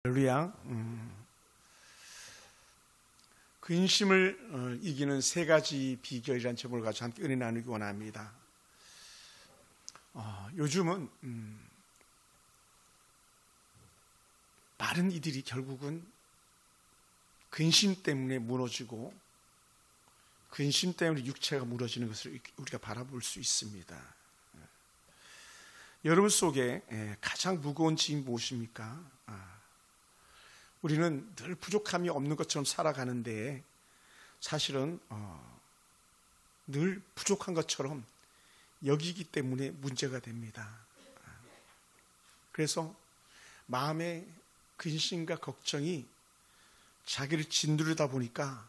할렐루야. 근심을 이기는 세 가지 비결이라는 제목을 가지고 함께 은혜 나누기 원합니다. 요즘은 많은 이들이 결국은 근심 때문에 무너지고 근심 때문에 육체가 무너지는 것을 우리가 바라볼 수 있습니다. 여러분 속에 가장 무거운 짐이 무엇입니까? 우리는 늘 부족함이 없는 것처럼 살아가는데 사실은 늘 부족한 것처럼 여기기 때문에 문제가 됩니다. 그래서 마음의 근심과 걱정이 자기를 짓누르다 보니까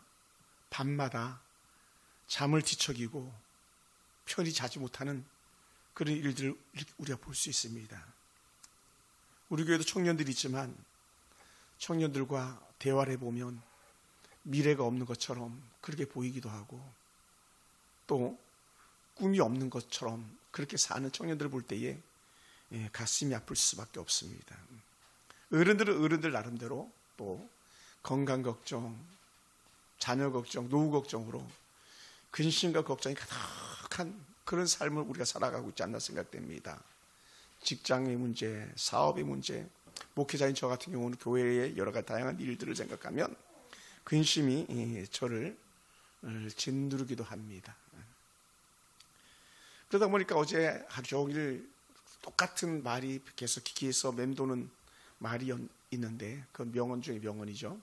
밤마다 잠을 뒤척이고 편히 자지 못하는 그런 일들을 우리가 볼 수 있습니다. 우리 교회도 청년들이 있지만 청년들과 대화를 해보면 미래가 없는 것처럼 그렇게 보이기도 하고 또 꿈이 없는 것처럼 그렇게 사는 청년들을 볼 때에 가슴이 아플 수밖에 없습니다. 어른들은 어른들 나름대로 또 건강 걱정, 자녀 걱정, 노후 걱정으로 근심과 걱정이 가득한 그런 삶을 우리가 살아가고 있지 않나 생각됩니다. 직장의 문제, 사업의 문제, 목회자인 저 같은 경우는 교회의 여러 가지 다양한 일들을 생각하면 근심이 저를 짓누르기도 합니다. 그러다 보니까 어제 하루 종일 똑같은 말이 계속 귀에서 맴도는 말이 있는데 그건 명언 중에 명언이죠.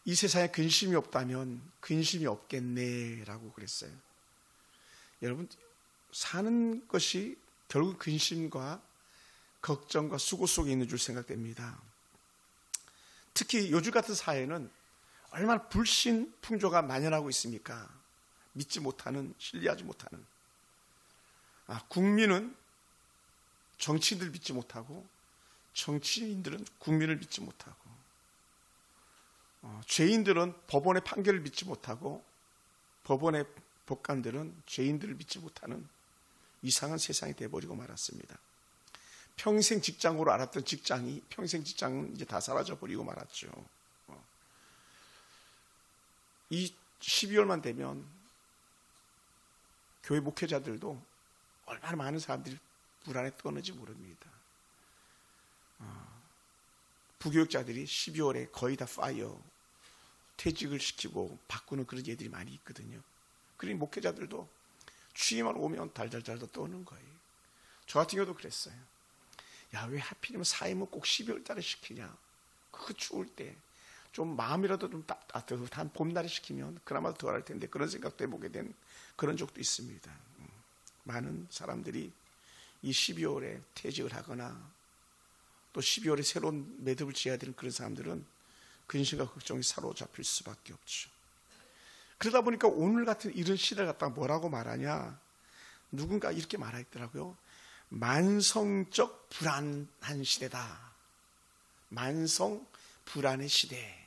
이 세상에 근심이 없다면 근심이 없겠네 라고 그랬어요. 여러분, 사는 것이 결국 근심과 걱정과 수고 속에 있는 줄 생각됩니다. 특히 요즘 같은 사회는 얼마나 불신 풍조가 만연하고 있습니까? 믿지 못하는, 신뢰하지 못하는. 국민은 정치인들 믿지 못하고 정치인들은 국민을 믿지 못하고 죄인들은 법원의 판결을 믿지 못하고 법원의 법관들은 죄인들을 믿지 못하는 이상한 세상이 되어버리고 말았습니다. 평생 직장으로 알았던 직장이 평생 직장은 이제 다 사라져버리고 말았죠. 이 12월만 되면 교회 목회자들도 얼마나 많은 사람들이 불안에 떠는지 모릅니다. 부교육자들이 12월에 거의 다 파이어, 퇴직을 시키고 바꾸는 그런 예들이 많이 있거든요. 그러니 목회자들도 추위만 오면 달달달 떠는 거예요. 저 같은 경우도 그랬어요. 야, 왜 하필이면 사임을 꼭 12월 달에 시키냐. 그 추울 때 좀 마음이라도 좀 따뜻한 봄날에 시키면 그나마 덜할 텐데 그런 생각도 해보게 된 그런 적도 있습니다. 많은 사람들이 이 12월에 퇴직을 하거나 또 12월에 새로운 매듭을 지어야 되는 그런 사람들은 근심과 걱정이 사로잡힐 수밖에 없죠. 그러다 보니까 오늘 같은 이런 시대를 갖다가 뭐라고 말하냐. 누군가 이렇게 말하더라고요. 만성적 불안한 시대다. 만성 불안의 시대.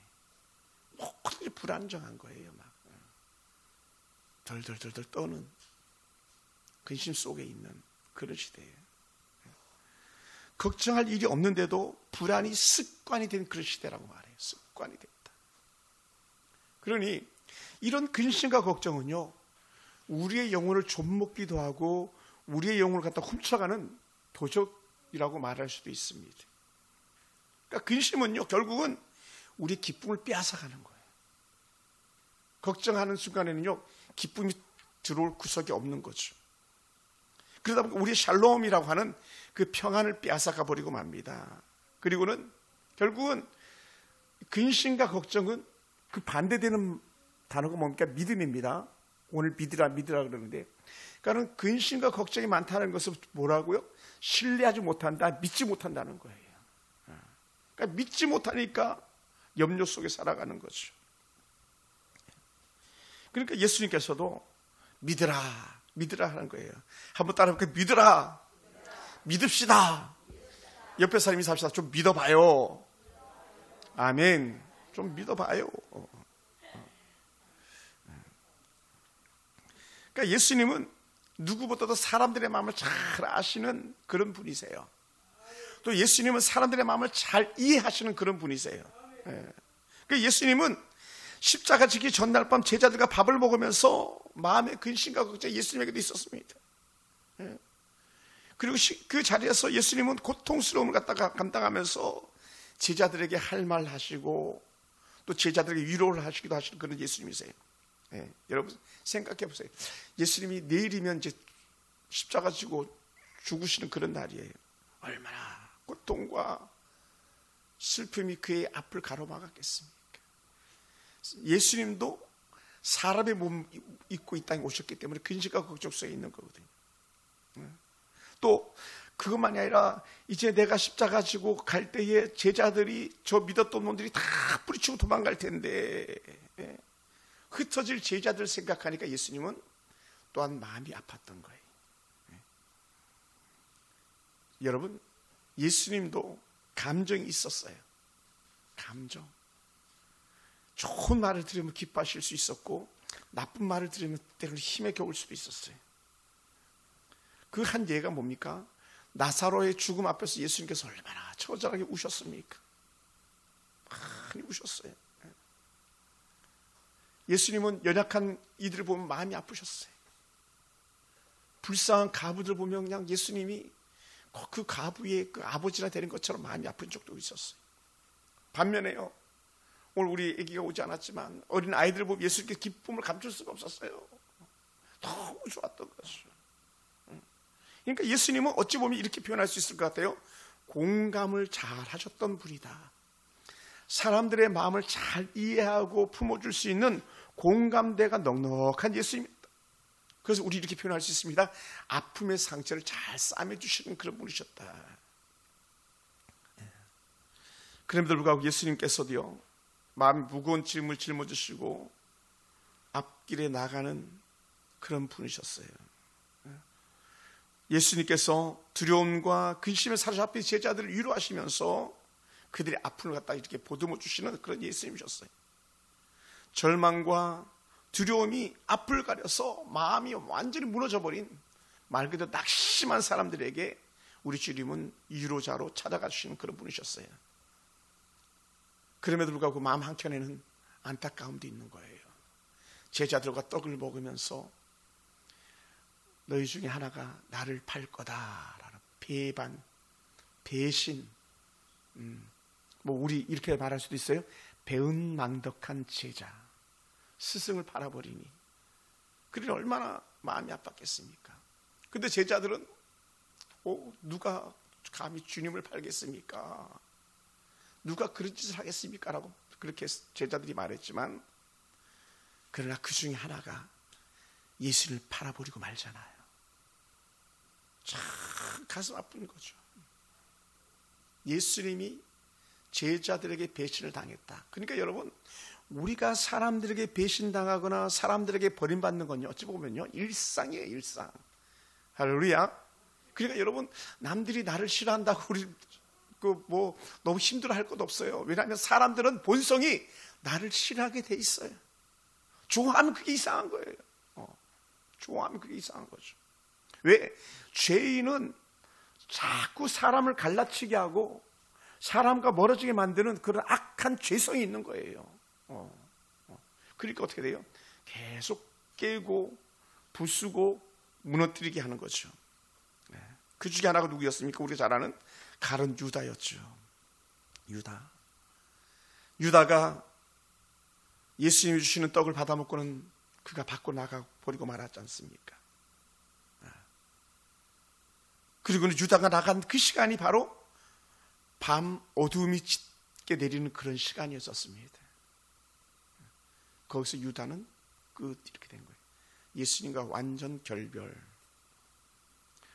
모든 불안정한 거예요. 막 덜덜덜덜 떠는 근심 속에 있는 그런 시대예요. 걱정할 일이 없는데도 불안이 습관이 된 그런 시대라고 말해요. 습관이 됐다. 그러니 이런 근심과 걱정은요, 우리의 영혼을 좀먹기도 하고 우리의 영혼을 갖다 훔쳐가는 도적이라고 말할 수도 있습니다. 그러니까 근심은요, 결국은 우리의 기쁨을 빼앗아가는 거예요. 걱정하는 순간에는요, 기쁨이 들어올 구석이 없는 거죠. 그러다 보니까 우리의 샬롬이라고 하는 그 평안을 빼앗아가 버리고 맙니다. 그리고는 결국은 근심과 걱정은 그 반대되는 단어가 뭡니까? 믿음입니다. 오늘 믿으라 그러는데, 그러니까 근심과 걱정이 많다는 것은 뭐라고요? 신뢰하지 못한다, 믿지 못한다는 거예요. 그러니까 믿지 못하니까 염려 속에 살아가는 거죠. 그러니까 예수님께서도 믿으라 하는 거예요. 한번 따라해볼까요? 믿으라. 믿읍시다. 옆에 사람이 삽시다. 좀 믿어봐요. 아멘. 좀 믿어봐요. 그러니까 예수님은 누구보다도 사람들의 마음을 잘 아시는 그런 분이세요. 또 예수님은 사람들의 마음을 잘 이해하시는 그런 분이세요. 그 예수님은 십자가 지기 전날 밤 제자들과 밥을 먹으면서 마음의 근심과 걱정이 예수님에게도 있었습니다. 그리고 그 자리에서 예수님은 고통스러움을 갖다가 감당하면서 제자들에게 할 말 하시고 또 제자들에게 위로를 하시기도 하시는 그런 예수님이세요. 여러분 생각해 보세요. 예수님이 내일이면 이제 십자가 지고 죽으시는 그런 날이에요. 얼마나 고통과 슬픔이 그의 앞을 가로막았겠습니까? 예수님도 사람의 몸 입고 이 땅에 오셨기 때문에 근심과 걱정 속에 있는 거거든요. 또 그것만이 아니라 이제 내가 십자가 지고 갈 때에 제자들이 저 믿었던 놈들이 다 뿌리치고 도망갈 텐데 흩어질 제자들 생각하니까 예수님은 또한 마음이 아팠던 거예요. 여러분 예수님도 감정이 있었어요. 감정. 좋은 말을 들으면 기뻐하실 수 있었고 나쁜 말을 들으면 때로는 힘에 겨울 수도 있었어요. 그 한 예가 뭡니까? 나사로의 죽음 앞에서 예수님께서 얼마나 처절하게 우셨습니까? 많이 우셨어요. 예수님은 연약한 이들을 보면 마음이 아프셨어요. 불쌍한 가부들 보면 그냥 예수님이 그 가부의 그 아버지나 되는 것처럼 마음이 아픈 적도 있었어요. 반면에요, 오늘 우리 아기가 오지 않았지만 어린 아이들을 보면 예수님께 기쁨을 감출 수가 없었어요. 너무 좋았던 것이죠. 그러니까 예수님은 어찌 보면 이렇게 표현할 수 있을 것 같아요. 공감을 잘 하셨던 분이다. 사람들의 마음을 잘 이해하고 품어줄 수 있는 공감대가 넉넉한 예수님입니다. 그래서 우리 이렇게 표현할 수 있습니다. 아픔의 상처를 잘 싸매주시는 그런 분이셨다. 그럼에도 불구하고 예수님께서도요, 마음이 무거운 짐을 짊어지시고 앞길에 나가는 그런 분이셨어요. 예수님께서 두려움과 근심에 사로잡힌 제자들을 위로하시면서 그들의 아픔을 갖다 이렇게 보듬어 주시는 그런 예수님이셨어요. 절망과 두려움이 앞을 가려서 마음이 완전히 무너져버린 말 그대로 낙심한 사람들에게 우리 주님은 위로자로 찾아가 주시는 그런 분이셨어요. 그럼에도 불구하고 마음 한켠에는 안타까움도 있는 거예요. 제자들과 떡을 먹으면서 너희 중에 하나가 나를 팔 거다라는 배반, 배신, 뭐 우리 이렇게 말할 수도 있어요. 배은망덕한 제자, 스승을 팔아버리니 그들은 얼마나 마음이 아팠겠습니까? 근데 제자들은 누가 감히 주님을 팔겠습니까? 누가 그런 짓을 하겠습니까? 라고 그렇게 제자들이 말했지만, 그러나 그 중에 하나가 예수를 팔아버리고 말잖아요. 참 가슴 아픈 거죠. 예수님이 제자들에게 배신을 당했다. 그러니까 여러분, 우리가 사람들에게 배신당하거나 사람들에게 버림받는 건요, 어찌 보면요, 일상이에요, 일상. 할렐루야. 그러니까 여러분, 남들이 나를 싫어한다고 우리 너무 힘들어할 것도 없어요. 왜냐하면 사람들은 본성이 나를 싫어하게 돼 있어요. 좋아하면 그게 이상한 거예요. 좋아하면 그게 이상한 거죠. 왜? 죄인은 자꾸 사람을 갈라치게 하고 사람과 멀어지게 만드는 그런 악한 죄성이 있는 거예요. 그러니까 어떻게 돼요? 계속 깨고 부수고 무너뜨리게 하는 거죠. 그 중에 하나가 누구였습니까? 우리가 잘 아는 가룟 유다였죠. 유다가 예수님이 주시는 떡을 받아 먹고는 그가 밖으로 나가 버리고 말았지 않습니까? 그리고는 유다가 나간 그 시간이 바로 밤 어두움이 짙게 내리는 그런 시간이었습니다. 거기서 유다는 이렇게 된 거예요. 예수님과 완전 결별.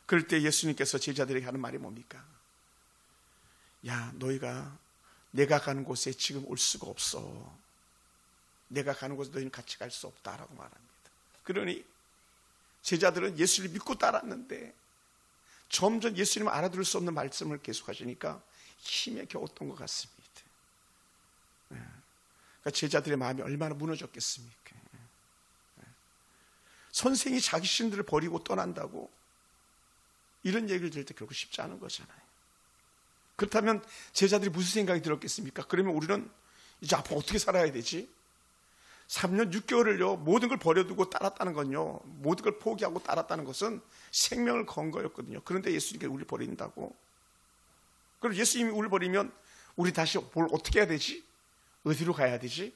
그럴 때 예수님께서 제자들에게 하는 말이 뭡니까? 야, 너희가 내가 가는 곳에 지금 올 수가 없어. 내가 가는 곳에 너희는 같이 갈 수 없다라고 말합니다. 그러니 제자들은 예수를 믿고 따랐는데 점점 예수님을 알아들을 수 없는 말씀을 계속 하시니까 힘에 겨웠던 것 같습니다. 그러니까 제자들의 마음이 얼마나 무너졌겠습니까? 선생이 자기 신들을 버리고 떠난다고 이런 얘기를 들을 때 결국 쉽지 않은 거잖아요. 그렇다면 제자들이 무슨 생각이 들었겠습니까? 그러면 우리는 이제 앞으로 어떻게 살아야 되지? 3년 6개월을요 모든 걸 버려두고 따랐다는 건요, 모든 걸 포기하고 따랐다는 것은 생명을 건 거였거든요. 그런데 예수님께서 우리를 버린다고? 그럼 예수님이 우리를 버리면 우리 다시 뭘 어떻게 해야 되지? 어디로 가야 되지?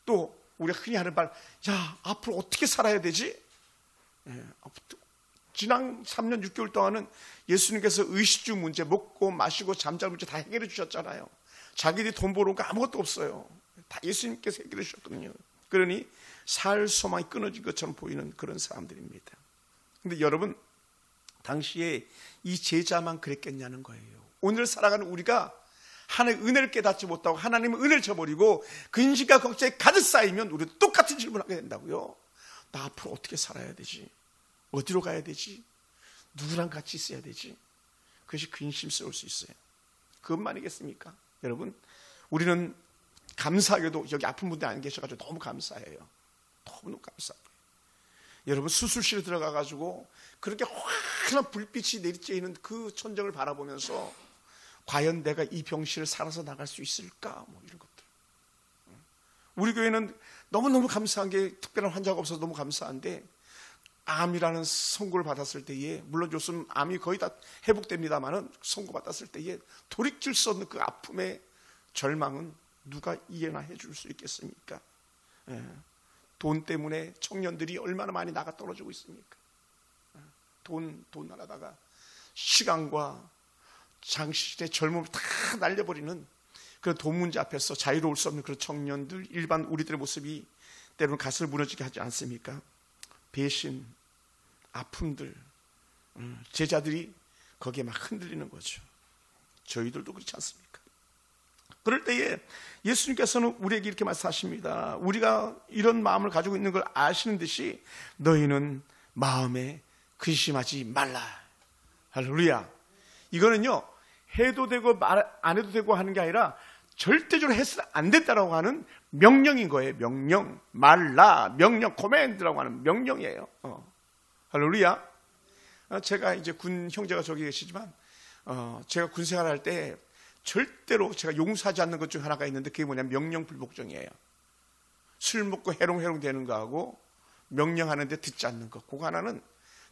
또 우리가 흔히 하는 말, 야 앞으로 어떻게 살아야 되지? 지난 3년 6개월 동안은 예수님께서 의식주 문제, 먹고 마시고 잠잘 문제 다 해결해 주셨잖아요. 자기들이 돈 벌어온 거 아무것도 없어요. 다 예수님께서 해결해 주셨거든요. 그러니 살 소망이 끊어진 것처럼 보이는 그런 사람들입니다. 근데 여러분, 당시에 이 제자만 그랬겠냐는 거예요. 오늘 살아가는 우리가 하나님의 은혜를 깨닫지 못하고 하나님의 은혜를 저버리고 근심과 걱정이 가득 쌓이면 우리도 똑같은 질문을 하게 된다고요. 나 앞으로 어떻게 살아야 되지? 어디로 가야 되지? 누구랑 같이 있어야 되지? 그것이 근심스러울 수 있어요. 그것만이겠습니까? 여러분, 우리는 감사하게도 여기 아픈 분들 안 계셔가지고 너무 감사해요. 너무 감사해요. 여러분, 수술실에 들어가가지고 그렇게 환한 불빛이 내리쬐이는 그 천정을 바라보면서 과연 내가 이 병실을 살아서 나갈 수 있을까? 뭐 이런 것들. 우리 교회는 너무너무 감사한 게 특별한 환자가 없어서 너무 감사한데, 암이라는 선고를 받았을 때에, 물론 요즘 암이 거의 다 회복됩니다만은 선고받았을 때에 돌이킬 수 없는 그 아픔의 절망은 누가 이해나 해줄 수 있겠습니까? 돈 때문에 청년들이 얼마나 많이 나가 떨어지고 있습니까? 돈 날아다가 시간과 장시의 젊음을 다 날려버리는 그런 돈 문제 앞에서 자유로울 수 없는 그런 청년들, 일반 우리들의 모습이 때로는 가슴을 무너지게 하지 않습니까? 배신, 아픔들, 제자들이 거기에 막 흔들리는 거죠. 저희들도 그렇지 않습니까? 그럴 때에 예수님께서는 우리에게 이렇게 말씀하십니다. 우리가 이런 마음을 가지고 있는 걸 아시는 듯이 너희는 마음에 근심하지 말라. 할렐루야. 이거는요, 해도 되고 말 안 해도 되고 하는 게 아니라 절대적으로 해서는 안 된다라고 하는 명령인 거예요. 명령, 말라, 명령, 코맨드라고 하는 명령이에요. 할렐루야. 제가 이제 군 형제가 저기 계시지만, 제가 군 생활할 때 절대로 제가 용서하지 않는 것 중 하나가 있는데, 그게 뭐냐면 명령불복종이에요. 술 먹고 해롱해롱 되는 거하고 명령하는데 듣지 않는 것, 그거 하나는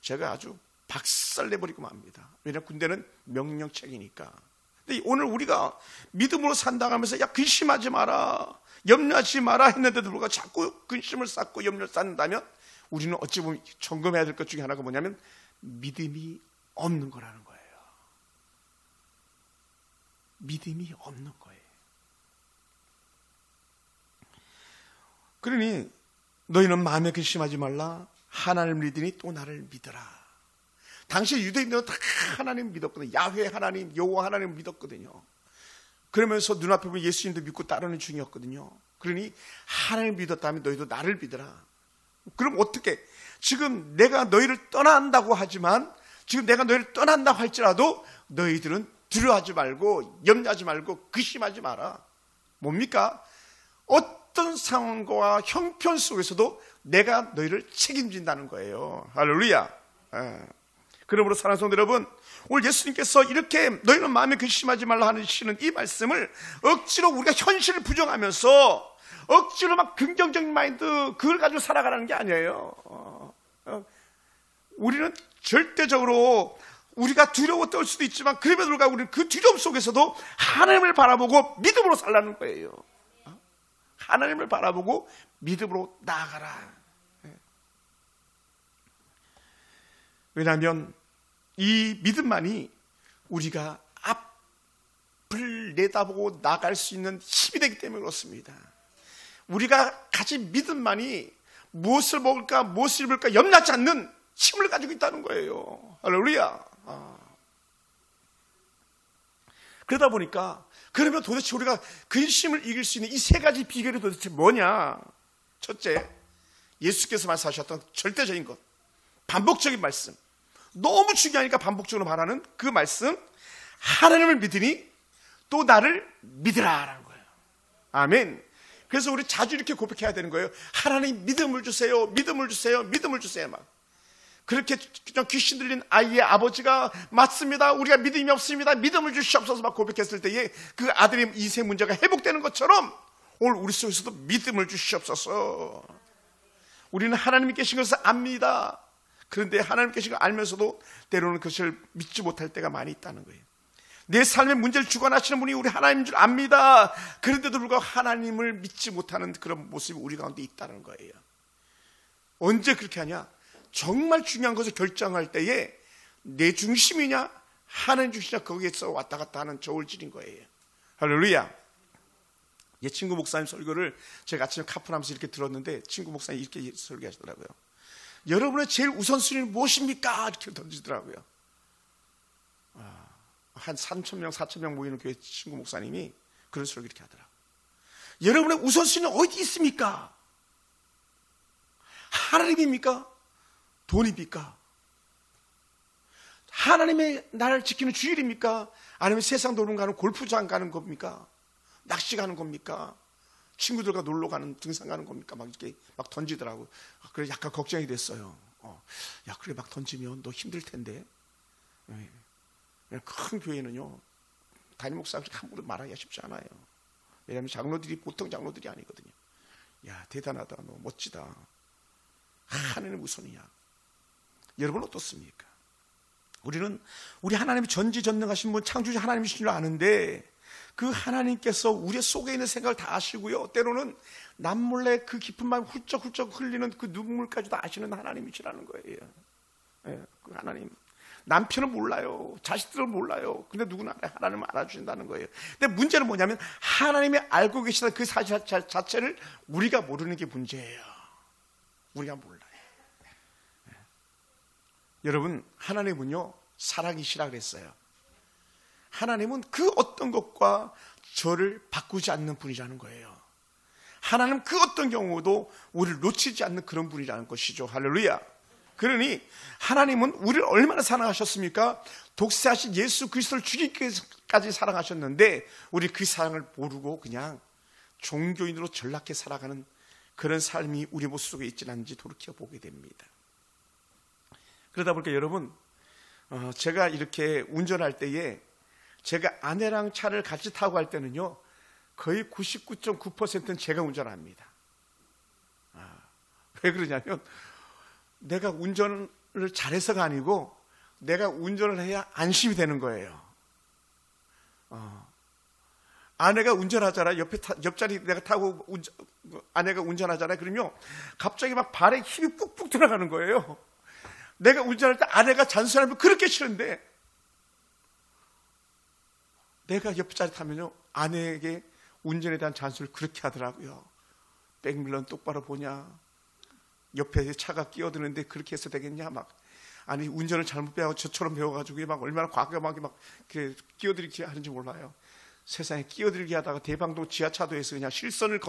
제가 아주 박살내버리고 맙니다. 왜냐하면 군대는 명령책이니까. 근데 오늘 우리가 믿음으로 산다고 하면서, 야 근심하지 마라, 염려하지 마라 했는데도 불구하고 자꾸 근심을 쌓고 염려를 쌓는다면, 우리는 어찌 보면 점검해야 될 것 중에 하나가 뭐냐면 믿음이 없는 거라는 거예요. 믿음이 없는 거예요. 그러니 너희는 마음에 근심하지 말라. 하나님을 믿으니 또 나를 믿어라. 당시 유대인들은 다 하나님 믿었거든요. 야훼 하나님, 여호와 하나님 믿었거든요. 그러면서 눈앞에 보면 예수님도 믿고 따르는 중이었거든요. 그러니 하나님 믿었다면 너희도 나를 믿어라. 그럼 어떻게? 지금 내가 너희를 떠난다고 하지만, 지금 내가 너희를 떠난다고 할지라도 너희들은 두려워하지 말고 염려하지 말고 근심하지 마라. 뭡니까? 어떤 상황과 형편 속에서도 내가 너희를 책임진다는 거예요. 할렐루야. 그러므로 사랑하는 성도 여러분, 오늘 예수님께서 이렇게 너희는 마음에 근심하지 말라 하시는 이 말씀을 억지로 우리가 현실을 부정하면서 억지로 막 긍정적인 마인드 그걸 가지고 살아가라는 게 아니에요. 우리는 절대적으로 우리가 두려워 떨 수도 있지만, 그럼에도 불구하고 우리는 그 두려움 속에서도 하나님을 바라보고 믿음으로 살라는 거예요. 하나님을 바라보고 믿음으로 나아가라. 왜냐하면 이 믿음만이 우리가 앞을 내다보고 나갈 수 있는 힘이 되기 때문에 그렇습니다. 우리가 가진 믿음만이 무엇을 먹을까, 무엇을 입을까 염려하지 않는 힘을 가지고 있다는 거예요. 할렐루야. 그러다 보니까, 그러면 도대체 우리가 근심을 이길 수 있는 이 세 가지 비결이 도대체 뭐냐? 첫째, 예수께서 말씀하셨던 절대적인 것, 반복적인 말씀. 너무 중요하니까 반복적으로 말하는 그 말씀, 하나님을 믿으니 또 나를 믿으라라는 거예요. 아멘. 그래서 우리 자주 이렇게 고백해야 되는 거예요. 하나님 믿음을 주세요, 믿음을 주세요, 믿음을 주세요. 막 그렇게 그냥 귀신 들린 아이의 아버지가 맞습니다, 우리가 믿음이 없습니다, 믿음을 주시옵소서 막 고백했을 때에 그 아들의 인생 문제가 회복되는 것처럼 오늘 우리 속에서도 믿음을 주시옵소서. 우리는 하나님이 계신 것을 압니다. 그런데 하나님 계신 걸 알면서도 때로는 그것을 믿지 못할 때가 많이 있다는 거예요. 내 삶의 문제를 주관하시는 분이 우리 하나님인 줄 압니다. 그런데도 불구하고 하나님을 믿지 못하는 그런 모습이 우리 가운데 있다는 거예요. 언제 그렇게 하냐? 정말 중요한 것을 결정할 때에 내 중심이냐 하나님 중심이냐 거기에서 왔다 갔다 하는 저울질인 거예요. 할렐루야. 예, 친구 목사님 설교를 제가 아침에 카풀하면서 이렇게 들었는데 친구 목사님이 이렇게 설교하시더라고요. 여러분의 제일 우선순위는 무엇입니까? 이렇게 던지더라고요. 한 3,000명, 4,000명 모이는 교회 친구 목사님이 그런 설교 이렇게 하더라고요. 여러분의 우선순위는 어디 있습니까? 하나님입니까? 돈입니까? 하나님의 나를 지키는 주일입니까? 아니면 세상 도는 가는 골프장 가는 겁니까? 낚시 가는 겁니까? 친구들과 놀러 가는, 등산 가는 겁니까? 막 이렇게 막 던지더라고. 그래서 약간 걱정이 됐어요. 야, 그래 막 던지면 너 힘들 텐데. 큰 교회는요, 담임 목사가 함부로 말하기가 쉽지 않아요. 왜냐하면 장로들이 보통 장로들이 아니거든요. 야, 대단하다, 너 멋지다. 하나님 우선이야. 여러분 어떻습니까? 우리는 우리 하나님이 전지전능하신 분, 창조주 하나님이신 줄 아는데 그 하나님께서 우리 속에 있는 생각을 다 아시고요, 때로는 남몰래 그 깊은 마음 훌쩍훌쩍 흘리는 그 눈물까지도 아시는 하나님이시라는 거예요. 그 하나님. 남편은 몰라요, 자식들은 몰라요. 근데 누구나 하나님은 알아주신다는 거예요. 근데 문제는 뭐냐면 하나님이 알고 계시다는 그 사실 자체를 우리가 모르는 게 문제예요. 우리가 몰라요. 여러분, 하나님은요 사랑이시라 그랬어요. 하나님은 그 어떤 것과 저를 바꾸지 않는 분이라는 거예요. 하나님은 그 어떤 경우도 우리를 놓치지 않는 그런 분이라는 것이죠. 할렐루야. 그러니 하나님은 우리를 얼마나 사랑하셨습니까? 독생하신 예수 그리스도를 죽이기까지 사랑하셨는데 우리 그 사랑을 모르고 그냥 종교인으로 전락해 살아가는 그런 삶이 우리 모습 속에 있지 않은지 돌이켜보게 됩니다. 그러다 보니까 여러분, 제가 이렇게 운전할 때에 제가 아내랑 차를 같이 타고 갈 때는요 거의 99.9%는 제가 운전합니다. 왜 그러냐면 내가 운전을 잘해서가 아니고 내가 운전을 해야 안심이 되는 거예요. 아내가 운전하잖아. 옆자리 내가 타고 아내가 운전하잖아요. 그러면 갑자기 막 발에 힘이 푹푹 들어가는 거예요. 내가 운전할 때 아내가 잔소리하면 그렇게 싫은데 내가 옆자리 타면요 아내에게 운전에 대한 잔소리를 그렇게 하더라고요. 백밀러는 똑바로 보냐, 옆에 차가 끼어드는데 그렇게 해서 되겠냐, 막 아니 운전을 잘못 배우고 저처럼 배워가지고 막 얼마나 과감하게 막 끼어들게 하는지 몰라요. 세상에 끼어들게 하다가 대방동 지하차도에서 그냥 실선을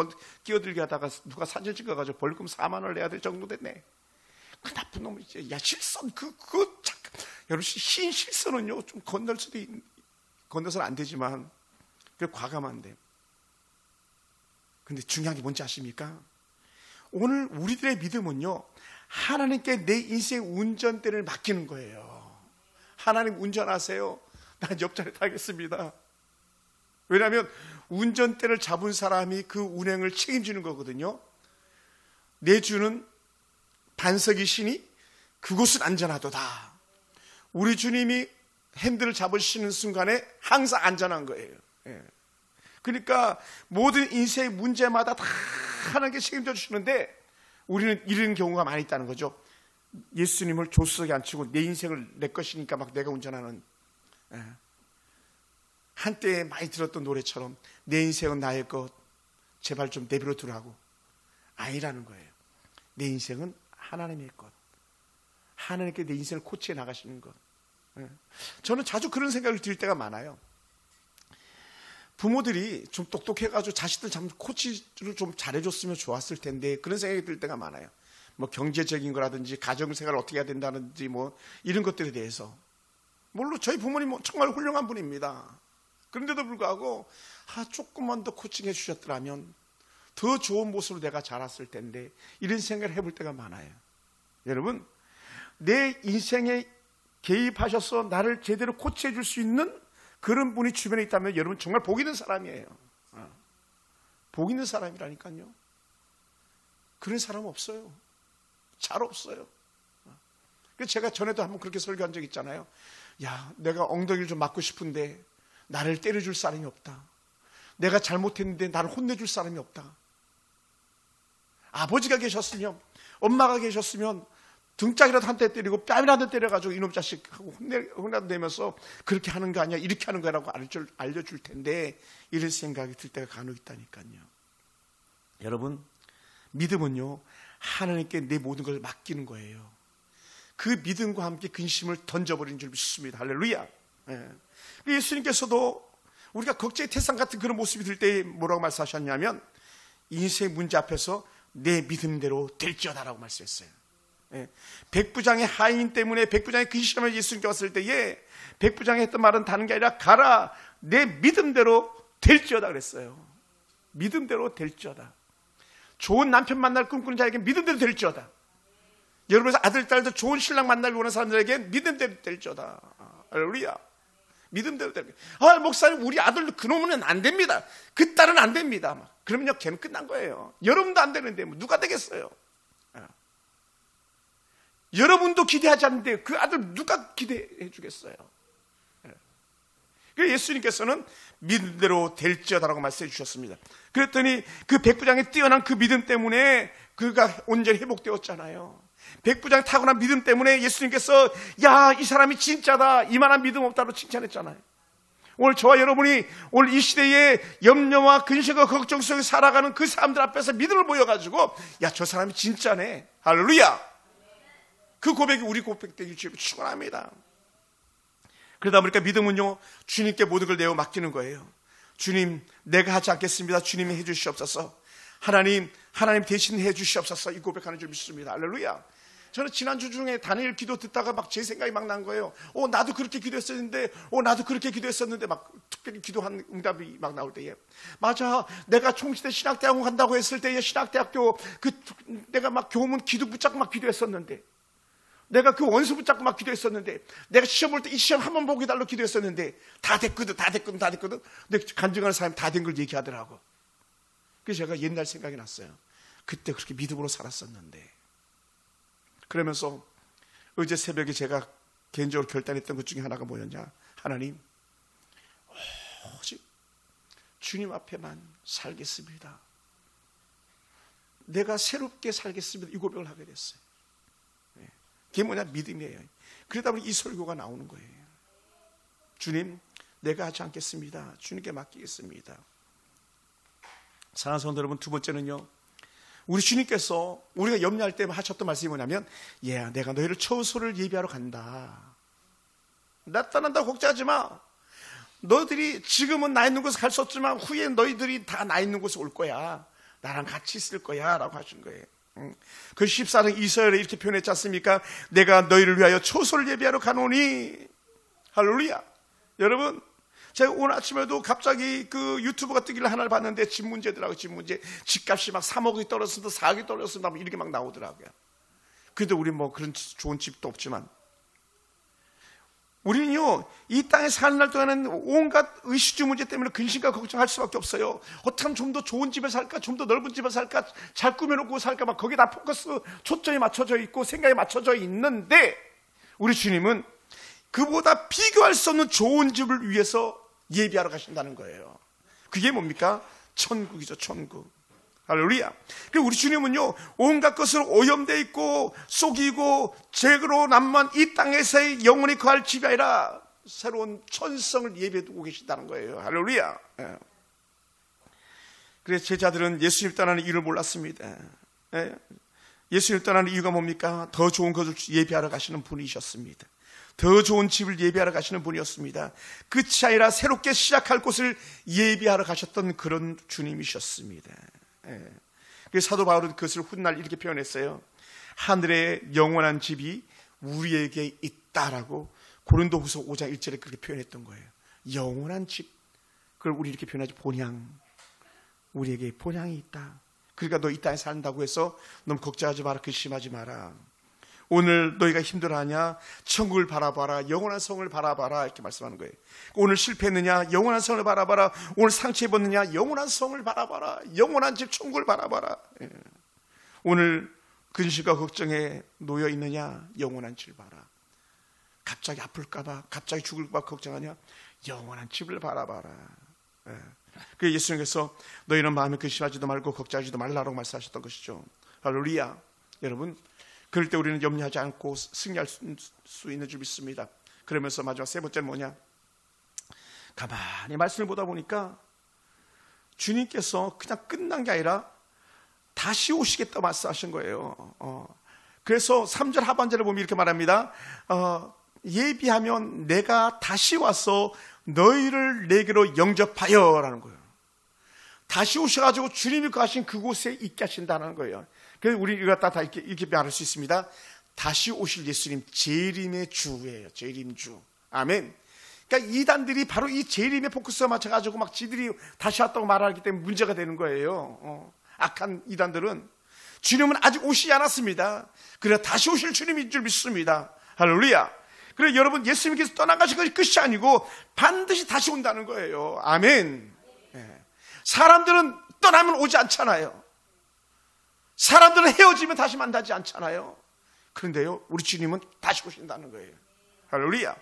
끼어들게 하다가 누가 사진 찍어가지고 벌금 4만 원을 내야 될 정도 됐네. 그 나쁜 놈이 이제 야 실선 그거 여러분 흰 실선은요 좀 건너서는 안 되지만 그 과감한데. 근데 중요한 게 뭔지 아십니까? 오늘 우리들의 믿음은요 하나님께 내 인생 운전대를 맡기는 거예요. 하나님 운전하세요. 난 옆자리 타겠습니다. 왜냐하면 운전대를 잡은 사람이 그 운행을 책임지는 거거든요. 내 주는 반석이시니 그곳은 안전하도다. 우리 주님이 핸들을 잡으시는 순간에 항상 안전한 거예요. 그러니까 모든 인생의 문제마다 다 하나님께 책임져 주시는데 우리는 이런 경우가 많이 있다는 거죠. 예수님을 조수석에 앉히고 내 인생을 내 것이니까 막 내가 운전하는, 한때 많이 들었던 노래처럼 내 인생은 나의 것 제발 좀 내버려 두라고. 아니라는 거예요. 내 인생은 하나님의 것, 하나님께 내 인생을 코치해 나가시는 것. 저는 자주 그런 생각을 들 때가 많아요. 부모들이 좀 똑똑해가지고 자식들 참 코치를 좀 잘해줬으면 좋았을 텐데 그런 생각이 들 때가 많아요. 뭐 경제적인 거라든지 가정생활을 어떻게 해야 된다든지 뭐 이런 것들에 대해서. 물론 저희 부모님은 정말 훌륭한 분입니다. 그런데도 불구하고 조금만 더 코칭해 주셨더라면 더 좋은 모습으로 내가 자랐을 텐데 이런 생각을 해볼 때가 많아요. 여러분, 내 인생에 개입하셔서 나를 제대로 코치해 줄 수 있는 그런 분이 주변에 있다면 여러분 정말 복 있는 사람이에요. 복 있는 사람이라니까요. 그런 사람 없어요. 잘 없어요. 그래서 제가 전에도 한번 그렇게 설교한 적 있잖아요. 야, 내가 엉덩이를 좀 맞고 싶은데 나를 때려줄 사람이 없다. 내가 잘못했는데 나를 혼내줄 사람이 없다. 아버지가 계셨으면, 엄마가 계셨으면 등짝이라도 한 대 때리고 뺨이라도 때려가지고 이놈 자식하고 혼내면서 그렇게 하는 거 아니야, 이렇게 하는 거라고 알려줄 텐데, 이런 생각이 들 때가 간혹 있다니까요. 여러분, 믿음은요, 하나님께 내 모든 걸 맡기는 거예요. 그 믿음과 함께 근심을 던져버리는 줄 믿습니다. 할렐루야. 예수님께서도 우리가 걱정의 태산 같은 그런 모습이 들 때 뭐라고 말씀하셨냐면, 인생 문제 앞에서 내 믿음대로 될지어다라고 말씀했어요. 백부장의 하인 때문에 백부장의 근심을 예수님께 왔을 때에 백부장이 했던 말은 다른 게 아니라 가라, 내 믿음대로 될지어다 그랬어요. 믿음대로 될지어다. 좋은 남편 만날 꿈꾸는 자에게 믿음대로 될지어다. 여러분의 아들, 딸도 좋은 신랑 만나기 원하는 사람들에게 믿음대로 될지어다. 할렐루야. 믿음대로 될게. 목사님, 우리 아들 그놈은 안 됩니다. 그 딸은 안 됩니다. 그러면요, 걔는 끝난 거예요. 여러분도 안 되는데 누가 되겠어요? 여러분도 기대하지 않는데 그 아들 누가 기대해 주겠어요? 그래서 예수님께서는 믿음대로 될지어다라고 말씀해 주셨습니다. 그랬더니 그 백부장의 뛰어난 그 믿음 때문에 그가 온전히 회복되었잖아요. 백부장의 타고난 믿음 때문에 예수님께서 야, 이 사람이 진짜다, 이만한 믿음 없다고 칭찬했잖아요. 오늘 저와 여러분이 오늘 이 시대에 염려와 근심과 걱정 속에 살아가는 그 사람들 앞에서 믿음을 보여가지고 야, 저 사람이 진짜네, 할렐루야, 그 고백이 우리 고백되기 축원합니다. 그러다 보니까 믿음은요, 주님께 모든 걸 내어 맡기는 거예요. 주님, 내가 하지 않겠습니다. 주님이 해주시옵소서. 하나님 대신 해주시옵소서. 이 고백하는 줄 믿습니다. 할렐루야. 저는 지난주 중에 다니엘 기도 듣다가 막 제 생각이 막 난 거예요. 나도 그렇게 기도했었는데, 나도 그렇게 기도했었는데, 막 특별히 기도한 응답이 막 나올 때에, 맞아, 내가 총시대 신학대학원 간다고 했을 때에 신학대학교 내가 막 교문 기도 붙잡고 막 기도했었는데, 내가 그 원수 붙잡고 막 기도했었는데, 내가 시험 볼 때 이 시험 한 번 보게 달라고 기도했었는데 다 됐거든. 근데 간증하는 사람이 다 된 걸 얘기하더라고. 그래서 제가 옛날 생각이 났어요. 그때 그렇게 믿음으로 살았었는데. 그러면서 어제 새벽에 제가 개인적으로 결단했던 것 중에 하나가 뭐였냐, 하나님, 오직 주님 앞에만 살겠습니다. 내가 새롭게 살겠습니다. 이 고백을 하게 됐어요. 그게 뭐냐, 믿음이에요. 그러다 보니 이 설교가 나오는 거예요. 주님, 내가 하지 않겠습니다. 주님께 맡기겠습니다. 사랑하는 성도 여러분, 두 번째는요, 우리 주님께서 우리가 염려할 때 하셨던 말씀이 뭐냐면, 내가 너희를 처소를 예비하러 간다. 나 떠난다고 걱정하지 마. 너희들이 지금은 나 있는 곳에 갈 수 없지만 후에 너희들이 다 나 있는 곳에 올 거야. 나랑 같이 있을 거야 라고 하신 거예요. 그 14장 이서열에 이렇게 표현했지 않습니까? 내가 너희를 위하여 초소를 예비하러 가노니. 할렐루야. 여러분, 제가 오늘 아침에도 갑자기 그 유튜브가 뜨기를 하나를 봤는데, 집 문제더라고요. 집 문제. 집값이 막 3억이 떨어졌습니다, 4억이 떨어졌습니다, 이렇게 막 나오더라고요. 그래도 우리 뭐 그런 좋은 집도 없지만, 우리는요, 이 땅에 사는 날 동안은 온갖 의식주 문제 때문에 근심과 걱정할 수밖에 없어요. 어떻게 하면 좀 더 좋은 집을 살까, 좀 더 넓은 집을 살까, 잘 꾸며놓고 살까, 막 거기에 다 포커스, 초점이 맞춰져 있고 생각이 맞춰져 있는데, 우리 주님은 그보다 비교할 수 없는 좋은 집을 위해서 예비하러 가신다는 거예요. 그게 뭡니까? 천국이죠, 천국. 할렐루야. 그리고 우리 주님은요, 온갖 것으로 오염되어 있고 속이고 죄로 남만 이 땅에서의 영원히 거할 집이 아니라 새로운 천성을 예비해 두고 계신다는 거예요. 할렐루야. 그래서 제자들은 예수님 떠나는 이유를 몰랐습니다. 예수님 떠나는 이유가 뭡니까? 더 좋은 것을 예비하러 가시는 분이셨습니다. 더 좋은 집을 예비하러 가시는 분이었습니다. 끝이 아니라 새롭게 시작할 곳을 예비하러 가셨던 그런 주님이셨습니다. 그래서 사도 바울은 그것을 훗날 이렇게 표현했어요. 하늘의 영원한 집이 우리에게 있다라고 고린도후서 5장 1절에 그렇게 표현했던 거예요. 영원한 집, 그걸 우리 이렇게 표현하지, 본향. 우리에게 본향이 있다. 그러니까 너 이 땅에 산다고 해서 너무 걱정하지 마라, 근심하지 마라. 오늘 너희가 힘들어하냐? 천국을 바라봐라. 영원한 성을 바라봐라. 이렇게 말씀하는 거예요. 오늘 실패했느냐? 영원한 성을 바라봐라. 오늘 상처 입었느냐? 영원한 성을 바라봐라. 영원한 집 천국을 바라봐라. 오늘 근심과 걱정에 놓여 있느냐? 영원한 집을 봐라. 갑자기 아플까봐, 갑자기 죽을까봐 걱정하냐? 영원한 집을 바라봐라. 그 예수님께서 너희는 마음에 근심하지도 말고 걱정하지도 말라라고 말씀하셨던 것이죠. 할렐루야. 여러분, 그럴 때 우리는 염려하지 않고 승리할 수 있는 줄 믿습니다. 그러면서 마지막 세 번째는 뭐냐? 가만히 말씀을 보다 보니까 주님께서 그냥 끝난 게 아니라 다시 오시겠다 말씀하신 거예요. 그래서 3절 하반절을 보면 이렇게 말합니다. 예비하면 내가 다시 와서 너희를 내게로 영접하여 라는 거예요. 다시 오셔가지고 주님이 가신 그곳에 있게 하신다는 거예요. 그래서 우리 이거 다 이렇게 말할 수 있습니다. 다시 오실 예수님, 재림의 주예요. 재림 주. 아멘. 그러니까 이단들이 바로 이 재림의 포커스에 맞춰가지고 막 지들이 다시 왔다고 말하기 때문에 문제가 되는 거예요. 악한 이단들은 주님은 아직 오시지 않았습니다. 그래 다시 오실 주님인 줄 믿습니다. 할렐루야. 그래 여러분, 예수님께서 떠나가신 것이 끝이 아니고 반드시 다시 온다는 거예요. 아멘. 사람들은 떠나면 오지 않잖아요. 사람들은 헤어지면 다시 만나지 않잖아요. 그런데요, 우리 주님은 다시 오신다는 거예요. 할렐루야.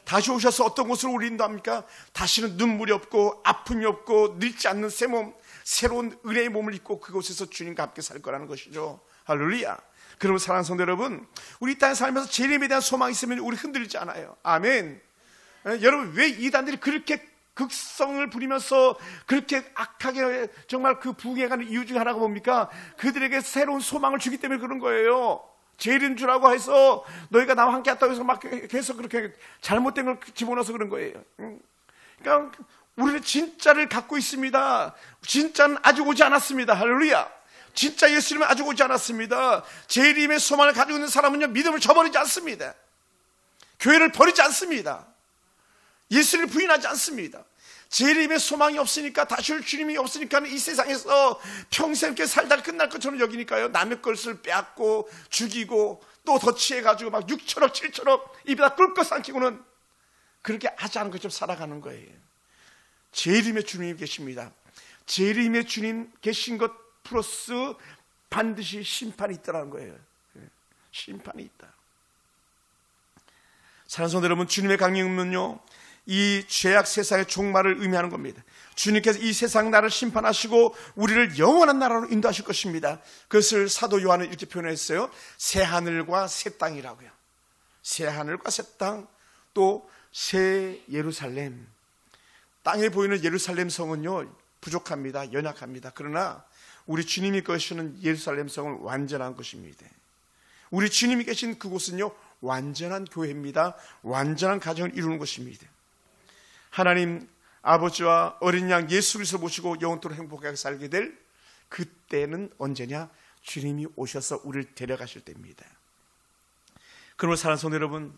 다시 오셔서 어떤 곳으로 우리 인도합니까? 다시는 눈물이 없고 아픔이 없고 늙지 않는 새 몸, 새로운 은혜의 몸을 입고 그곳에서 주님과 함께 살 거라는 것이죠. 할렐루야. 그러면 사랑하는 성도 여러분, 우리 땅에 살면서 재림에 대한 소망이 있으면 우리 흔들리지 않아요. 아멘. 여러분, 왜 이단들이 그렇게 극성을 부리면서 그렇게 악하게 정말 그 부흥해가는 이유 중에 하나가 뭡니까? 그들에게 새로운 소망을 주기 때문에 그런 거예요. 재림 주라고 해서 너희가 나와 함께 왔다고 해서 막 계속 그렇게 잘못된 걸 집어넣어서 그런 거예요. 그러니까 우리는 진짜를 갖고 있습니다. 진짜는 아직 오지 않았습니다. 할렐루야. 진짜 예수님은 아직 오지 않았습니다. 재림의 소망을 가지고 있는 사람은요, 믿음을 저버리지 않습니다. 교회를 버리지 않습니다. 예수를 부인하지 않습니다. 재림의 소망이 없으니까, 다시 올 주님이 없으니까 이 세상에서 평생 이렇게 살다가 끝날 것처럼 여기니까요, 남의 것을 빼앗고 죽이고 또 더 취해가지고 막 6천억 7천억 입에다 꿀꺽 삼키고는 그렇게 하지 않은 것처럼 살아가는 거예요. 재림의 주님이 계십니다. 재림의 주님 계신 것 플러스 반드시 심판이 있다는 거예요. 심판이 있다. 사랑하는 성도 여러분, 주님의 강림은요, 이 죄악 세상의 종말을 의미하는 겁니다. 주님께서 이 세상 나라를 심판하시고 우리를 영원한 나라로 인도하실 것입니다. 그것을 사도 요한은 이렇게 표현했어요. 새 하늘과 새 땅이라고요. 새 하늘과 새 땅, 또 새 예루살렘. 땅에 보이는 예루살렘 성은요, 부족합니다. 연약합니다. 그러나 우리 주님이 거시는 예루살렘 성은 완전한 것입니다. 우리 주님이 계신 그곳은요, 완전한 교회입니다. 완전한 가정을 이루는 것입니다. 하나님 아버지와 어린 양 예수 그리스도 모시고 영원토록 행복하게 살게 될 그때는 언제냐? 주님이 오셔서 우리를 데려가실 때입니다. 그러므로 사랑하는 성도 여러분,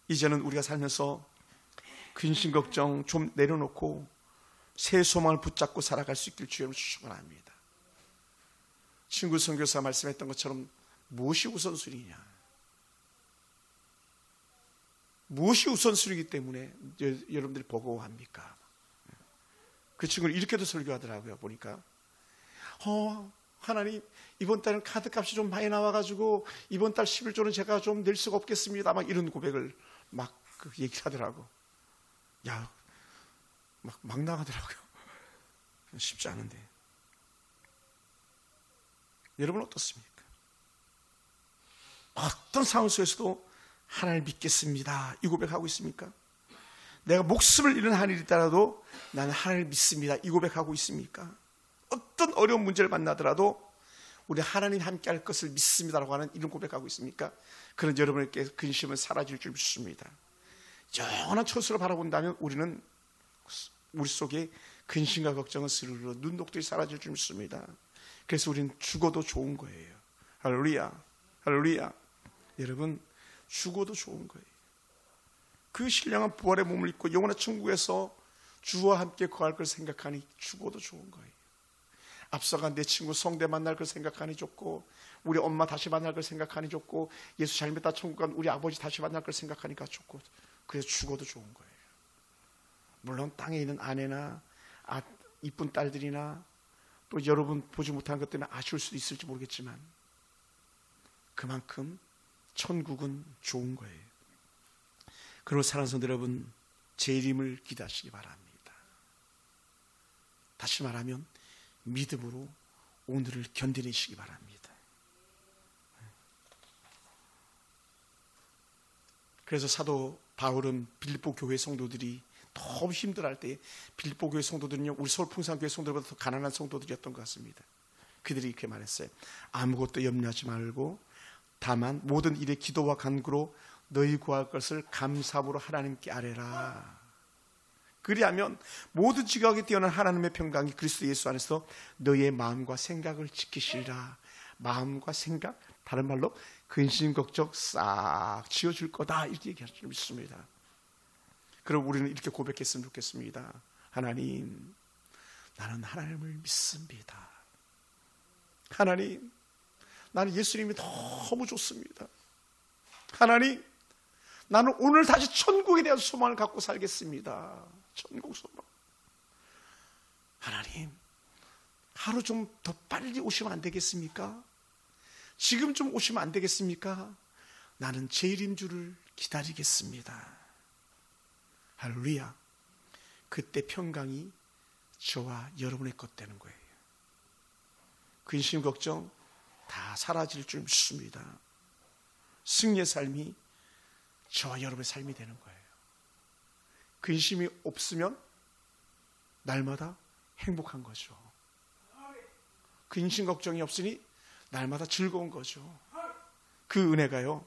이제는 우리가 살면서 근심 걱정 좀 내려놓고 새 소망을 붙잡고 살아갈 수 있길 주여 축원합니다. 친구 선교사 말씀했던 것처럼 무엇이 우선순위냐? 무엇이 우선순위이기 때문에 여러분들이 버거워합니까? 그 친구는 이렇게도 설교하더라고요. 보니까 하나님, 이번 달은 카드값이 좀 많이 나와가지고 이번 달 11조는 제가 좀 낼 수가 없겠습니다. 막 이런 고백을 막 얘기를 하더라고. 막 나가더라고요. 쉽지 않은데. 여러분 어떻습니까? 어떤 상황 속에서도 하나님을 믿겠습니다, 이 고백하고 있습니까? 내가 목숨을 잃은 하늘이 있더라도 나는 하나님을 믿습니다, 이 고백하고 있습니까? 어떤 어려운 문제를 만나더라도 우리 하나님 함께 할 것을 믿습니다라고 하는 이런 고백하고 있습니까? 그런 여러분에게 근심은 사라질 줄 믿습니다. 영원한 처소를 바라본다면 우리는 우리 속에 근심과 걱정은 스르르 눈독들이 사라질 줄 믿습니다. 그래서 우리는 죽어도 좋은 거예요. 할렐루야. 할렐루야. 여러분, 죽어도 좋은 거예요. 그 신령한 부활의 몸을 입고 영원한 천국에서 주와 함께 거할 걸 생각하니 죽어도 좋은 거예요. 앞서간 내 친구 성대 만날 걸 생각하니 좋고, 우리 엄마 다시 만날 걸 생각하니 좋고, 예수 잘 믿다 천국 간 우리 아버지 다시 만날 걸 생각하니까 좋고, 그래서 죽어도 좋은 거예요. 물론 땅에 있는 아내나 이쁜 딸들이나 또 여러분 보지 못한 것 때문에 아쉬울 수도 있을지 모르겠지만, 그만큼 천국은 좋은 거예요. 그리고 사랑하는 성도 여러분, 재림을 기대하시기 바랍니다. 다시 말하면 믿음으로 오늘을 견뎌내시기 바랍니다. 그래서 사도 바울은 빌립보 교회 성도들이 너무 힘들어할 때, 빌립보 교회 성도들은요, 우리 서울 풍산교회 성도들보다 더 가난한 성도들이었던 것 같습니다. 그들이 이렇게 말했어요. 아무것도 염려하지 말고 다만 모든 일에 기도와 간구로 너희 구할 것을 감사함으로 하나님께 아뢰라. 그리하면 모든 지각에 뛰어난 하나님의 평강이 그리스도 예수 안에서 너희의 마음과 생각을 지키시리라. 마음과 생각, 다른 말로 근심 걱정 싹 지어줄 거다, 이렇게 얘기할 줄 믿습니다. 그럼 우리는 이렇게 고백했으면 좋겠습니다. 하나님, 나는 하나님을 믿습니다. 하나님, 나는 예수님이 너무 좋습니다. 하나님, 나는 오늘 다시 천국에 대한 소망을 갖고 살겠습니다. 천국 소망. 하나님, 하루 좀 더 빨리 오시면 안 되겠습니까? 지금 좀 오시면 안 되겠습니까? 나는 재림주를 기다리겠습니다. 할렐루야. 그때 평강이 저와 여러분의 것 되는 거예요. 근심 걱정 다 사라질 줄 믿습니다. 승리의 삶이 저와 여러분의 삶이 되는 거예요. 근심이 없으면 날마다 행복한 거죠. 근심 걱정이 없으니 날마다 즐거운 거죠. 그 은혜가요,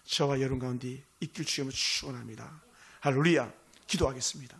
저와 여러분 가운데 있길 주님을 축원합니다. 할렐루야. 기도하겠습니다.